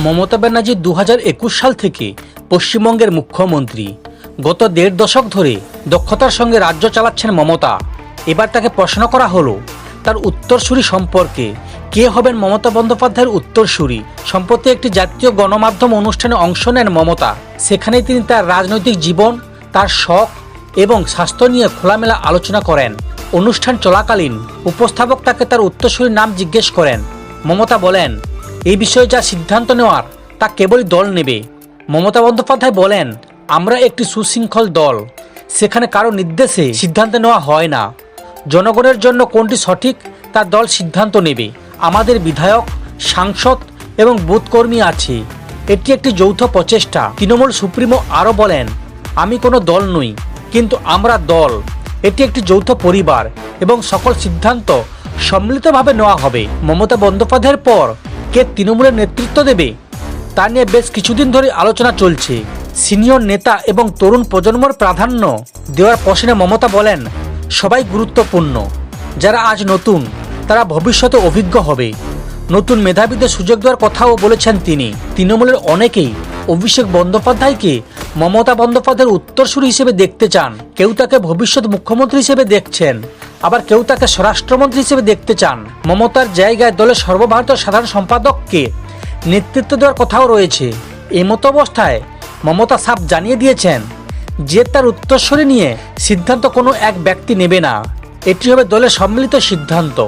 মমতা ব্যানার্জি 2021 সাল থেকে পশ্চিমবঙ্গের মুখ্যমন্ত্রী। গত 1.5 দশক ধরে দক্ষতার সঙ্গে রাজ্য চালাচ্ছেন মমতা। এবার তাকে প্রশ্ন করা হলো তার উত্তরসূরি সম্পর্কে। কে হবেন মমতা বন্দ্যোপাধ্যায়ের উত্তরসূরি? সম্প্রতি একটি জাতীয় গণমাধ্যম অনুষ্ঠানে অংশ নেন মমতা। সেখানে তিনি তার রাজনৈতিক জীবন, তার শখ এবং স্বাস্থ্য নিয়ে খোলামেলা আলোচনা করেন। অনুষ্ঠান চলাকালীন উপস্থাপক তাকে তার উত্তরসূরির নাম জিজ্ঞেস করেন। মমতা বলেন, এই বিষয়ে যা সিদ্ধান্ত নেওয়ার তা কেবলই দল নেবে। মমতা বন্দ্যোপাধ্যায় বলেন, আমরা একটি সুশৃঙ্খল দল, সেখানে কারো নির্দেশে সিদ্ধান্ত নেওয়া হয় না। জনগণের জন্য কোনটি সঠিক তা দল সিদ্ধান্ত নেবে। আমাদের বিধায়ক, সাংসদ এবং বুথ কর্মী আছে। এটি একটি যৌথ প্রচেষ্টা। তৃণমূল সুপ্রিমো আরও বলেন, আমি কোনো দল নই, কিন্তু আমরা দল। এটি একটি যৌথ পরিবার এবং সকল সিদ্ধান্ত সম্মিলিতভাবে নেওয়া হবে। মমতা বন্দ্যোপাধ্যায়ের পর কে তৃণমূলের নেতৃত্ব দেবে তা নিয়ে বেশ কিছুদিন ধরে আলোচনা চলছে। সিনিয়র নেতা এবং তরুণ প্রজন্মর প্রাধান্য দেওয়ার প্রশ্নে মমতা বলেন, সবাই গুরুত্বপূর্ণ। যারা আজ নতুন তারা ভবিষ্যতে অভিজ্ঞ হবে। নতুন মেধাবীদের সুযোগ দেওয়ার কথাও বলেছেন তিনি। তৃণমূলের অনেকেই অভিষেক বন্দ্যোপাধ্যায়কে মমতা বন্দ্যোপাধ্যায়ের উত্তরসূরি হিসেবে দেখতে চান। কেউ তাকে ভবিষ্যৎ মুখ্যমন্ত্রী হিসেবে দেখছেন, আবার কেউ তাকে স্বরাষ্ট্রমন্ত্রী হিসেবে দেখতে চান। মমতার জায়গায় দলের সর্বভারতীয় সাধারণ সম্পাদককে নেতৃত্ব দেওয়ার কথাও রয়েছে। এমতো অবস্থায় মমতা সাফ জানিয়ে দিয়েছেন যে তার উত্তরসূরি নিয়ে সিদ্ধান্ত কোনো এক ব্যক্তি নেবে না। এটি হবে দলের সম্মিলিত সিদ্ধান্ত।